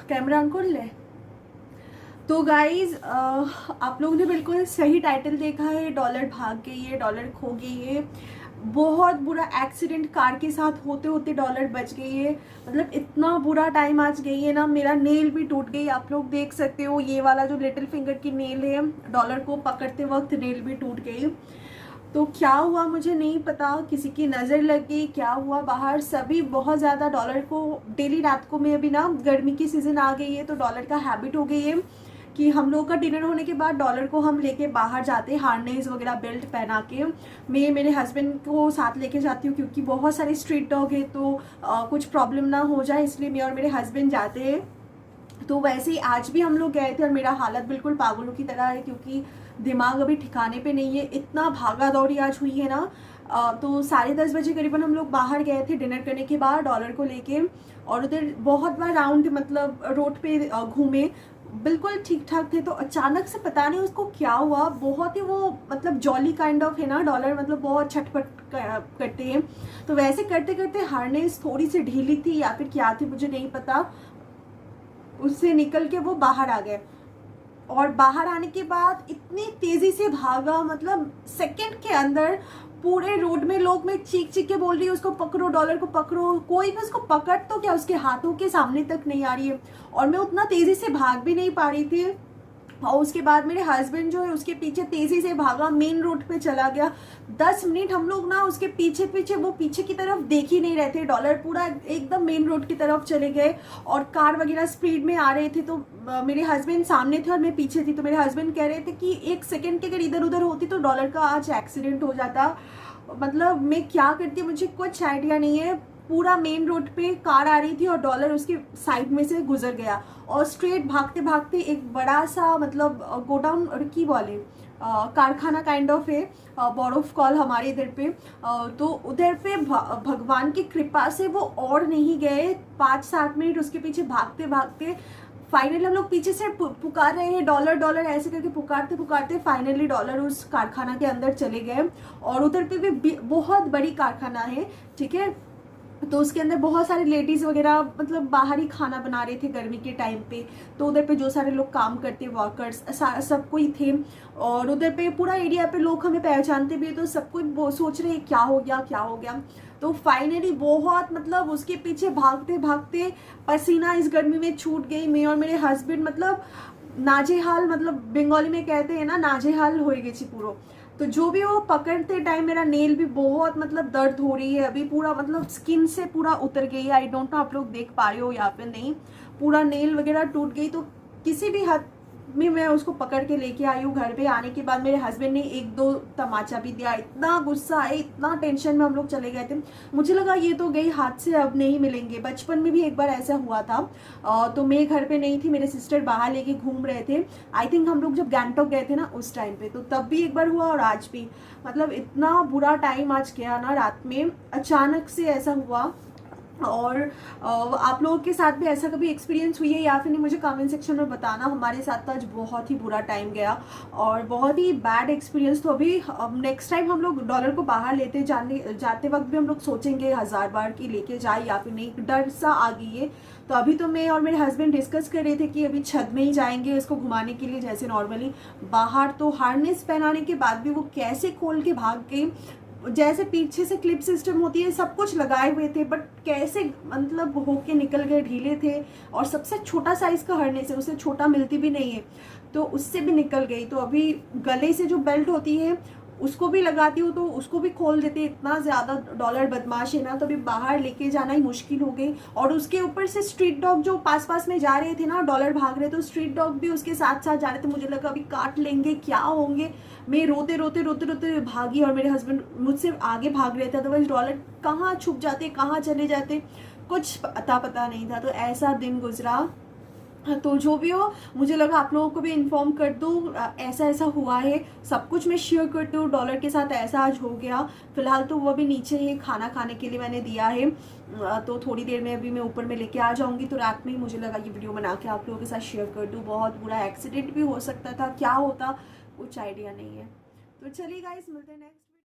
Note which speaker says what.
Speaker 1: Camera on कर ले। तो गाइज आप लोगों ने बिल्कुल सही टाइटल देखा है, डॉलर भाग गई है, डॉलर खो गई है। बहुत बुरा एक्सीडेंट कार के साथ होते होते डॉलर बच गई है। मतलब इतना बुरा टाइम आज गई है ना, मेरा नेल भी टूट गई। आप लोग देख सकते हो ये वाला जो लिटिल फिंगर की नेल है, डॉलर को पकड़ते वक्त नेल भी टूट गई। तो क्या हुआ मुझे नहीं पता, किसी की नज़र लग गई, क्या हुआ बाहर सभी बहुत ज़्यादा डॉलर को डेली रात को में, अभी ना गर्मी की सीज़न आ गई है तो डॉलर का हैबिट हो गई है कि हम लोग का डिनर होने के बाद डॉलर को हम लेके बाहर जाते हैं, हार्नेस वगैरह बेल्ट पहना के। मैं मेरे हस्बैंड को साथ लेके जाती हूँ क्योंकि बहुत सारे स्ट्रीट डॉग है तो कुछ प्रॉब्लम ना हो जाए, इसलिए मैं और मेरे हस्बैंड जाते हैं। तो वैसे ही आज भी हम लोग गए थे और मेरा हालत बिल्कुल पागलों की तरह है क्योंकि दिमाग अभी ठिकाने पे नहीं है, इतना भागा दौड़ी आज हुई है ना। तो 10:30 बजे करीबन हम लोग बाहर गए थे डिनर करने के बाद डॉलर को लेके, और उधर बहुत बार राउंड मतलब रोड पे घूमे, बिल्कुल ठीक ठाक थे। तो अचानक से पता नहीं उसको क्या हुआ, बहुत ही वो मतलब जॉली काइंड ऑफ है ना डॉलर, मतलब बहुत छटपट करते हैं। तो वैसे करते करते हार्नेस थोड़ी सी ढीली थी या फिर क्या थी मुझे नहीं पता, उससे निकल के वो बाहर आ गए। और बाहर आने के बाद इतनी तेजी से भागा, मतलब सेकंड के अंदर पूरे रोड में लोग, मैं चीख चीख के बोल रही हूँ उसको पकड़ो, डॉलर को पकड़ो, कोई भी उसको पकड़ तो क्या, उसके हाथों के सामने तक नहीं आ रही है। और मैं उतना तेजी से भाग भी नहीं पा रही थी। और उसके बाद मेरे हस्बैंड जो है उसके पीछे तेजी से भागा, मेन रोड पे चला गया। 10 मिनट हम लोग ना उसके पीछे पीछे, वो पीछे की तरफ देख ही नहीं रहे थे, डॉलर पूरा एकदम मेन रोड की तरफ चले गए। और कार वगैरह स्पीड में आ रहे थे तो मेरे हस्बैंड सामने थे और मैं पीछे थी। तो मेरे हस्बैंड कह रहे थे कि 1 सेकंड के अगर इधर उधर होती तो डॉलर का आज एक्सीडेंट हो जाता। मतलब मैं क्या करती मुझे कुछ आइडिया नहीं है। पूरा मेन रोड पे कार आ रही थी और डॉलर उसके साइड में से गुजर गया और स्ट्रेट भागते भागते एक बड़ा सा मतलब गोडाउन और की बोले कारखाना काइंड ऑफ है, बॉर्डर कॉल हमारे इधर पे। तो उधर पे भगवान की कृपा से वो और नहीं गए। 5-7 मिनट उसके पीछे भागते भागते फाइनली हम लोग पीछे से पुकार रहे हैं डॉलर डॉलर ऐसे करके, पुकारते पुकारते फाइनली डॉलर उस कारखाना के अंदर चले गए। और उधर पे भी बहुत बड़ी कारखाना है, ठीक है। तो उसके अंदर बहुत सारे लेडीज़ वगैरह मतलब बाहर ही खाना बना रहे थे गर्मी के टाइम पे। तो उधर पे जो सारे लोग काम करते वर्कर्स सब कोई थे। और उधर पे पूरा एरिया पे लोग हमें पहचानते भी, तो सब कोई सोच रहे क्या हो गया क्या हो गया। तो फाइनली बहुत मतलब उसके पीछे भागते भागते पसीना इस गर्मी में छूट गई। मैं और मेरे हस्बैंड मतलब नाजेहाल, मतलब बंगाली में कहते हैं ना नाजेहाल हो गई पूरा। तो जो भी वो पकड़ते टाइम मेरा नेल भी बहुत मतलब दर्द हो रही है अभी, पूरा मतलब स्किन से पूरा उतर गई है। आई डोंट नो आप लोग देख पा रहे हो या फिर नहीं, पूरा नेल वगैरह टूट गई। तो किसी भी हद में मैं उसको पकड़ के लेके आई हूँ। घर पे आने के बाद मेरे हस्बैंड ने 1-2 तमाचा भी दिया, इतना गुस्सा है, इतना टेंशन में हम लोग चले गए थे। मुझे लगा ये तो गई हाथ से, अब नहीं मिलेंगे। बचपन में भी एक बार ऐसा हुआ था। तो मैं घर पे नहीं थी, मेरे सिस्टर बाहर लेके घूम रहे थे। आई थिंक हम लोग जब गैंगटॉक गए थे ना उस टाइम पे, तो तब भी एक बार हुआ और आज भी। मतलब इतना बुरा टाइम आज गया ना, रात में अचानक से ऐसा हुआ। और आप लोगों के साथ भी ऐसा कभी एक्सपीरियंस हुई है या फिर नहीं, मुझे कमेंट सेक्शन में बताना। हमारे साथ तो आज बहुत ही बुरा टाइम गया और बहुत ही बैड एक्सपीरियंस। तो अभी नेक्स्ट टाइम हम लोग डॉलर को बाहर जाते वक्त भी हम लोग सोचेंगे 1000 बार कि लेके जाए या फिर नहीं, डर सा आ गई है। तो अभी तो मैं और मेरे हस्बैंड डिस्कस कर रहे थे कि अभी छत में ही जाएंगे इसको घुमाने के लिए जैसे नॉर्मली। बाहर तो हार्नेस पहनाने के बाद भी वो कैसे खोल के भाग गई, जैसे पीछे से क्लिप सिस्टम होती है सब कुछ लगाए हुए थे, बट कैसे मतलब होके निकल गए, ढीले थे। और सबसे छोटा साइज का हार्नेस है, उससे छोटा मिलती भी नहीं है, तो उससे भी निकल गई। तो अभी गले से जो बेल्ट होती है उसको भी लगाती हूँ तो उसको भी खोल देते। इतना ज़्यादा डॉलर बदमाश है ना, तो अभी बाहर लेके जाना ही मुश्किल हो गई। और उसके ऊपर से स्ट्रीट डॉग जो पास पास में जा रहे थे ना, डॉलर भाग रहे, तो स्ट्रीट डॉग भी उसके साथ साथ जा रहे थे। मुझे लगा अभी काट लेंगे, क्या होंगे। मैं रोते रोते रोते रोते भागी और मेरे हस्बैंड मुझसे आगे भाग रहे थे, अदरवाइज डॉलर कहाँ छुप जाते, कहाँ चले जाते, कुछ पता नहीं था। तो ऐसा दिन गुजरा। तो जो भी हो, मुझे लगा आप लोगों को भी इन्फॉर्म कर दूँ, ऐसा ऐसा हुआ है, सब कुछ मैं शेयर करती हूँ। डॉलर के साथ ऐसा आज हो गया। फिलहाल तो वो भी नीचे है, खाना खाने के लिए मैंने दिया है। तो थोड़ी देर में अभी मैं ऊपर में लेके आ जाऊँगी। तो रात में ही मुझे लगा ये वीडियो बना के आप लोगों के साथ शेयर कर दूँ। बहुत बुरा एक्सीडेंट भी हो सकता था, क्या होता कुछ आइडिया नहीं है। तो चलिए गाइस, मिलते हैं नेक्स्ट।